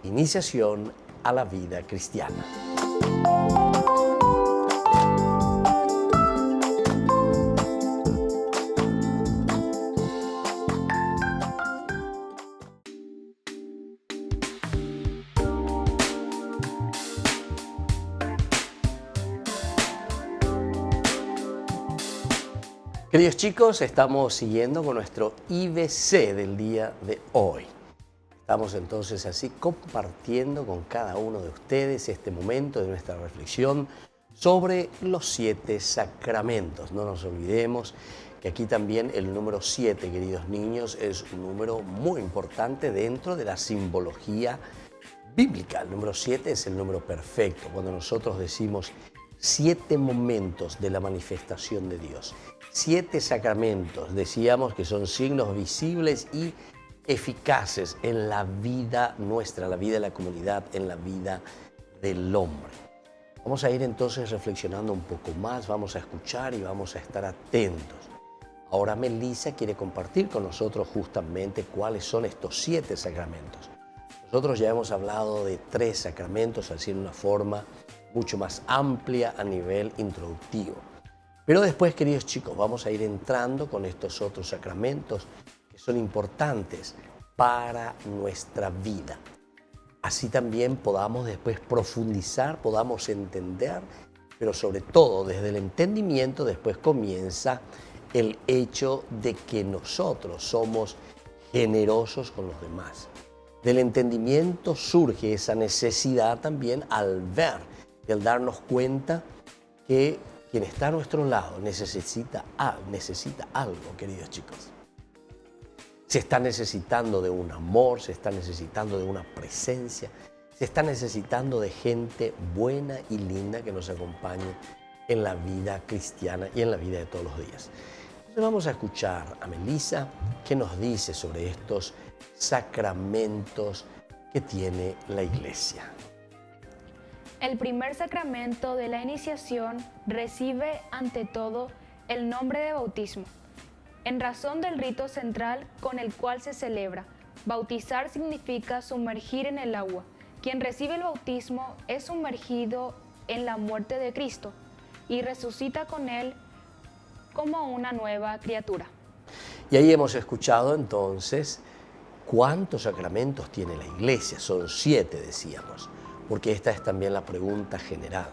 Iniciación a la Vida Cristiana. Queridos chicos, estamos siguiendo con nuestro IBC del día de hoy. Estamos entonces así compartiendo con cada uno de ustedes este momento de nuestra reflexión sobre los 7 sacramentos. No nos olvidemos que aquí también el número 7, queridos niños, es un número muy importante dentro de la simbología bíblica. El número 7 es el número perfecto. Cuando nosotros decimos 7 momentos de la manifestación de Dios, 7 sacramentos, decíamos que son signos visibles y eficaces en la vida nuestra, la vida de la comunidad, en la vida del hombre. Vamos a ir entonces reflexionando un poco más, vamos a escuchar y vamos a estar atentos. Ahora Melissa quiere compartir con nosotros justamente cuáles son estos 7 sacramentos. Nosotros ya hemos hablado de 3 sacramentos, así en una forma mucho más amplia a nivel introductivo. Pero después, queridos chicos, vamos a ir entrando con estos otros sacramentos que son importantes para nuestra vida. Así también podamos después profundizar, podamos entender, pero sobre todo desde el entendimiento después comienza el hecho de que nosotros somos generosos con los demás. Del entendimiento surge esa necesidad también al ver y al darnos cuenta que quien está a nuestro lado necesita algo, queridos chicos. Se está necesitando de un amor, se está necesitando de una presencia, se está necesitando de gente buena y linda que nos acompañe en la vida cristiana y en la vida de todos los días. Entonces vamos a escuchar a Melissa que nos dice sobre estos sacramentos que tiene la Iglesia. El primer sacramento de la iniciación recibe ante todo el nombre de bautismo, en razón del rito central con el cual se celebra. Bautizar significa sumergir en el agua. Quien recibe el bautismo es sumergido en la muerte de Cristo y resucita con él como una nueva criatura. Y ahí hemos escuchado entonces cuántos sacramentos tiene la Iglesia. Son 7, decíamos, porque esta es también la pregunta general.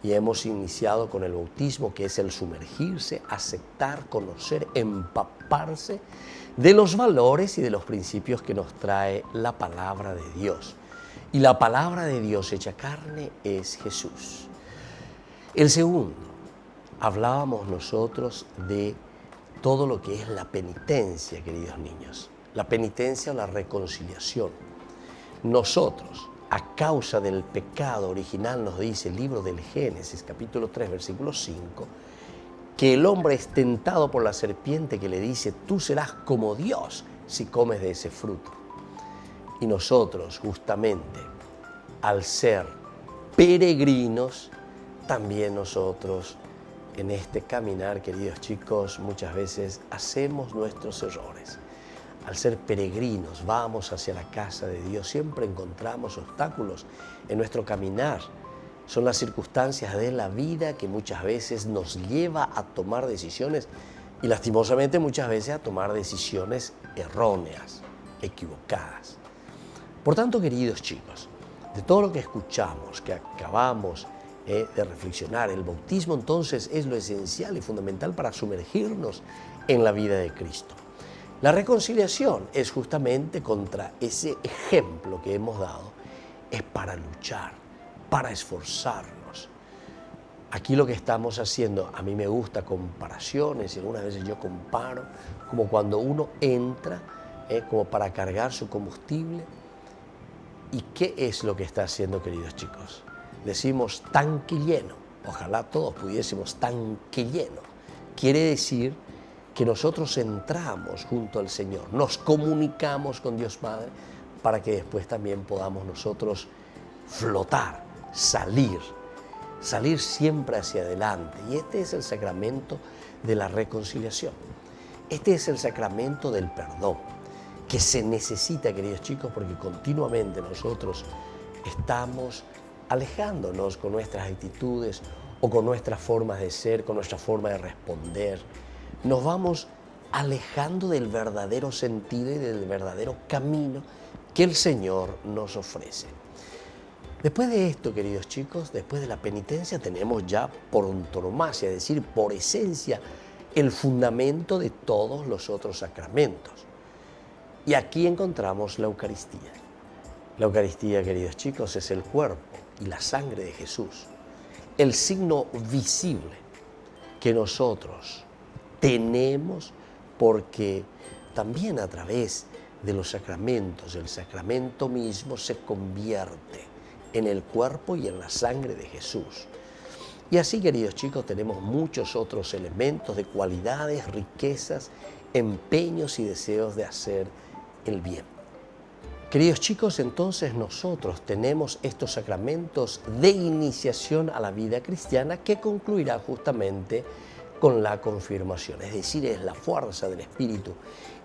Y hemos iniciado con el bautismo, que es el sumergirse, aceptar, conocer, empaparse de los valores y de los principios que nos trae la palabra de Dios. Y la palabra de Dios hecha carne es Jesús. El segundo, hablábamos nosotros de todo lo que es la penitencia, queridos niños. La penitencia o la reconciliación. Nosotros, a causa del pecado original, nos dice el libro del Génesis, capítulo 3, versículo 5, que el hombre es tentado por la serpiente que le dice, tú serás como Dios si comes de ese fruto. Y nosotros, justamente, al ser peregrinos, también nosotros, en este caminar, queridos chicos, muchas veces hacemos nuestros errores. Al ser peregrinos, vamos hacia la casa de Dios, siempre encontramos obstáculos en nuestro caminar. Son las circunstancias de la vida que muchas veces nos lleva a tomar decisiones y lastimosamente muchas veces a tomar decisiones erróneas, equivocadas. Por tanto, queridos chicos, de todo lo que escuchamos, que acabamos de reflexionar, el bautismo entonces es lo esencial y fundamental para sumergirnos en la vida de Cristo. La reconciliación es justamente contra ese ejemplo que hemos dado, es para luchar, para esforzarnos. Aquí lo que estamos haciendo, a mí me gusta comparaciones y algunas veces yo comparo, como cuando uno entra como para cargar su combustible. ¿Y qué es lo que está haciendo, queridos chicos? Decimos tanque lleno, ojalá todos pudiésemos tanque lleno. Quiere decir que nosotros entramos junto al Señor, nos comunicamos con Dios Padre para que después también podamos nosotros flotar, salir siempre hacia adelante. Y este es el sacramento de la reconciliación. Este es el sacramento del perdón, que se necesita, queridos chicos, porque continuamente nosotros estamos alejándonos con nuestras actitudes o con nuestras formas de ser, con nuestra forma de responder. Nos vamos alejando del verdadero sentido y del verdadero camino que el Señor nos ofrece. Después de esto, queridos chicos, después de la penitencia, tenemos ya por antonomasia, es decir, por esencia, el fundamento de todos los otros sacramentos. Y aquí encontramos la Eucaristía. La Eucaristía, queridos chicos, es el cuerpo y la sangre de Jesús, el signo visible que nosotros tenemos, porque también a través de los sacramentos, el sacramento mismo se convierte en el cuerpo y en la sangre de Jesús. Y así, queridos chicos, tenemos muchos otros elementos de cualidades, riquezas, empeños y deseos de hacer el bien. Queridos chicos, entonces nosotros tenemos estos sacramentos de iniciación a la vida cristiana que concluirá justamente con la confirmación, es decir, es la fuerza del Espíritu,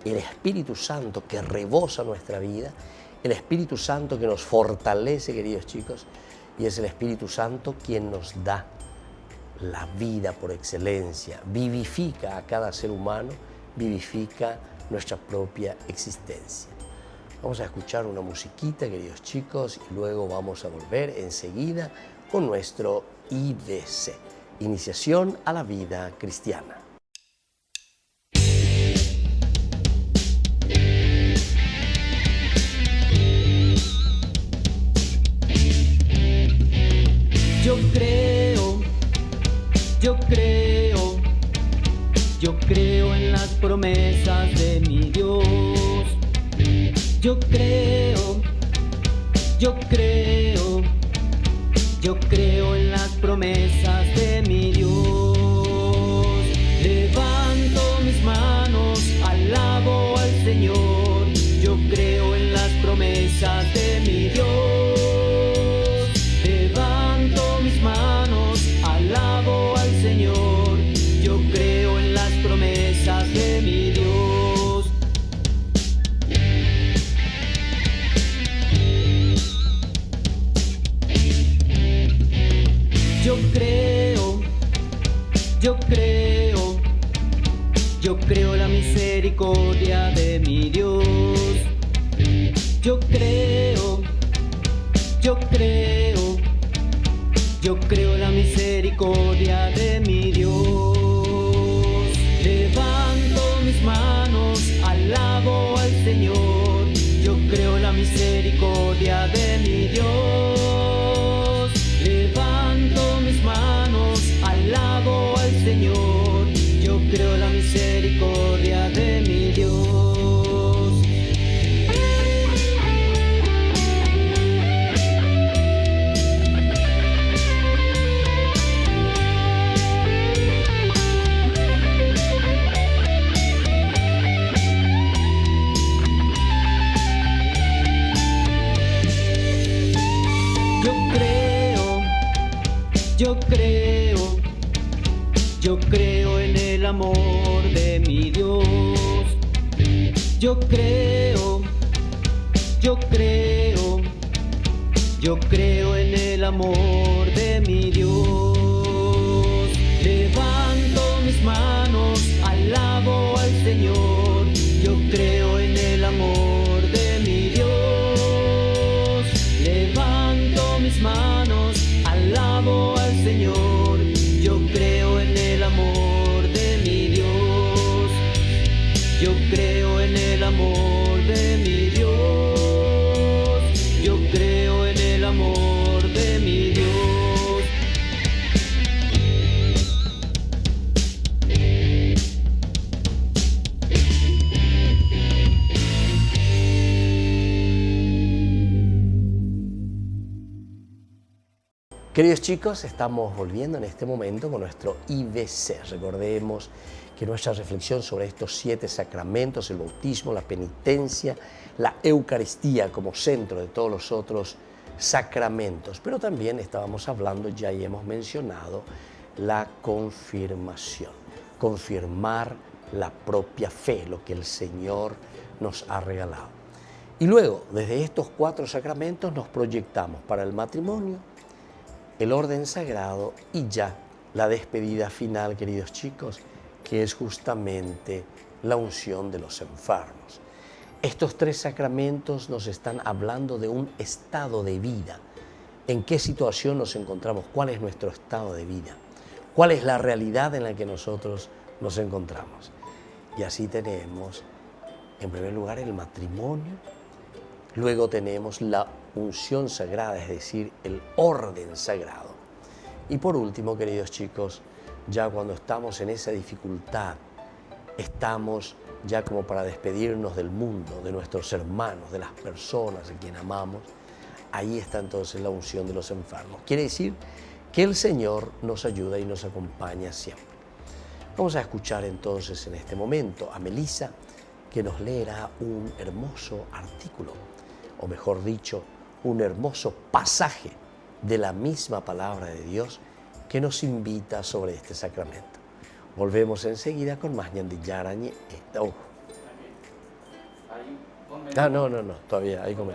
el Espíritu Santo que rebosa nuestra vida, el Espíritu Santo que nos fortalece, queridos chicos, y es el Espíritu Santo quien nos da la vida por excelencia, vivifica a cada ser humano, vivifica nuestra propia existencia. Vamos a escuchar una musiquita, queridos chicos, y luego vamos a volver enseguida con nuestro IBC, Iniciación a la Vida Cristiana. Yo creo en las promesas de mi Dios. Yo creo en las promesas de mi Dios. Levanto mis manos, alabo al Señor. Yo creo en las promesas de mi Dios. Levanto mis manos, alabo al Señor. Yo creo en las promesas de mi Dios. Yo creo la misericordia de mi Dios. Yo creo la misericordia de mi Dios. Levanto mis manos, alabo al Señor. Yo creo la misericordia de mi Dios. Levanto mis manos, alabo al Señor. Yo creo la misericordia de mi Dios. Yo creo en el amor de mi Dios. Yo creo en el amor de mi Dios. Levanto mis manos, alabo al Señor. Yo creo en el amor de mi Dios. Levanto mis manos, alabo al Señor. Yo creo en el amor de mi Dios. Yo creo en el amor de mi Dios. Yo creo en el amor de mi Dios. Queridos chicos, estamos volviendo en este momento con nuestro IBC. Recordemos que nuestra reflexión sobre estos 7 sacramentos, el bautismo, la penitencia, la Eucaristía como centro de todos los otros sacramentos, pero también estábamos hablando ya y hemos mencionado la confirmación, confirmar la propia fe, lo que el Señor nos ha regalado. Y luego, desde estos 4 sacramentos nos proyectamos para el matrimonio, el orden sagrado y ya la despedida final, queridos chicos, que es justamente la unción de los enfermos. Estos 3 sacramentos nos están hablando de un estado de vida. ¿En qué situación nos encontramos? ¿Cuál es nuestro estado de vida? ¿Cuál es la realidad en la que nosotros nos encontramos? Y así tenemos, en primer lugar, el matrimonio. Luego tenemos la unción sagrada, es decir, el orden sagrado. Y por último, queridos chicos, ya cuando estamos en esa dificultad, estamos ya como para despedirnos del mundo, de nuestros hermanos, de las personas a quienes amamos, ahí está entonces la unción de los enfermos. Quiere decir que el Señor nos ayuda y nos acompaña siempre. Vamos a escuchar entonces en este momento a Melissa, que nos leerá un hermoso artículo, o mejor dicho, un hermoso pasaje de la misma palabra de Dios que nos invita sobre este sacramento. Volvemos enseguida con más Ñandillarañe. No, todavía hay como.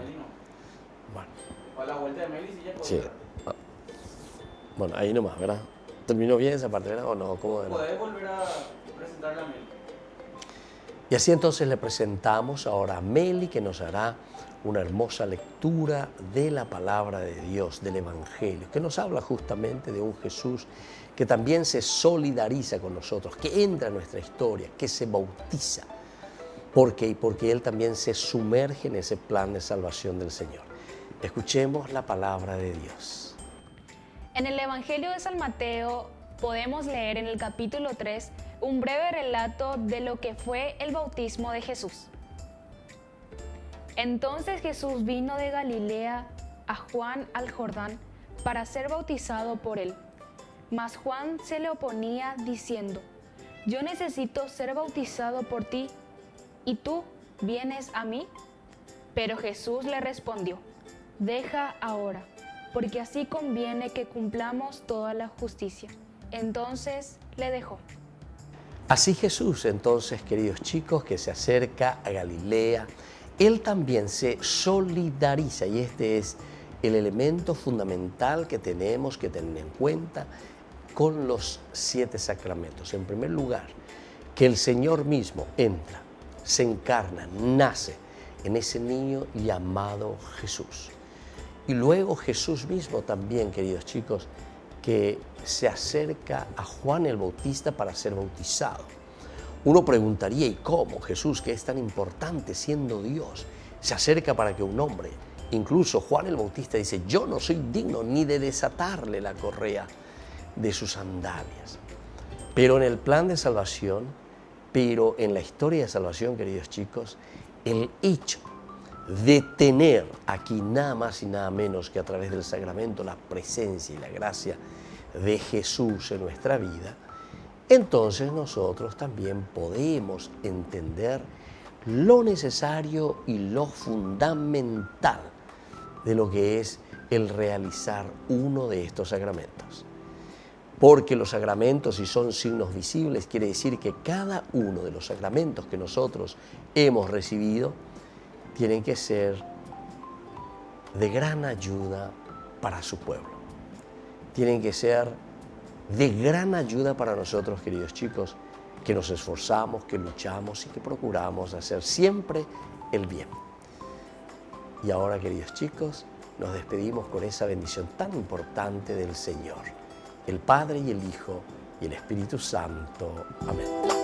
Bueno. A la vuelta de Meli, sí. Bueno, ahí nomás, ¿verdad? ¿Terminó bien esa parte, verdad? ¿O no? ¿Cómo era? ¿Podés volver a presentar la Meli? Y así entonces le presentamos ahora a Meli, que nos hará una hermosa lectura de la palabra de Dios, del Evangelio, que nos habla justamente de un Jesús que también se solidariza con nosotros, que entra en nuestra historia, que se bautiza. ¿Por qué? Porque Él también se sumerge en ese plan de salvación del Señor. Escuchemos la palabra de Dios. En el Evangelio de San Mateo podemos leer en el capítulo 3 un breve relato de lo que fue el bautismo de Jesús. Entonces Jesús vino de Galilea a Juan al Jordán para ser bautizado por él. Mas Juan se le oponía diciendo: yo necesito ser bautizado por ti, ¿y tú vienes a mí? Pero Jesús le respondió: deja ahora, porque así conviene que cumplamos toda la justicia. Entonces le dejó. Así Jesús, entonces, queridos chicos, que se acerca a Galilea, Él también se solidariza, y este es el elemento fundamental que tenemos que tener en cuenta con los 7 sacramentos. En primer lugar, que el Señor mismo entra, se encarna, nace en ese niño llamado Jesús. Y luego Jesús mismo también, queridos chicos, que se acerca a Juan el Bautista para ser bautizado. Uno preguntaría, ¿y cómo Jesús, que es tan importante siendo Dios, se acerca para que un hombre? Incluso Juan el Bautista dice: yo no soy digno ni de desatarle la correa de sus sandalias. Pero en el plan de salvación, pero en la historia de salvación, queridos chicos, el hecho de tener aquí nada más y nada menos que a través del sacramento la presencia y la gracia de Jesús en nuestra vida, entonces nosotros también podemos entender lo necesario y lo fundamental de lo que es el realizar uno de estos sacramentos. Porque los sacramentos, si son signos visibles, quiere decir que cada uno de los sacramentos que nosotros hemos recibido tienen que ser de gran ayuda para su pueblo. Tienen que ser de gran ayuda para nosotros, queridos chicos, que nos esforzamos, que luchamos y que procuramos hacer siempre el bien. Y ahora, queridos chicos, nos despedimos con esa bendición tan importante del Señor, el Padre y el Hijo y el Espíritu Santo. Amén.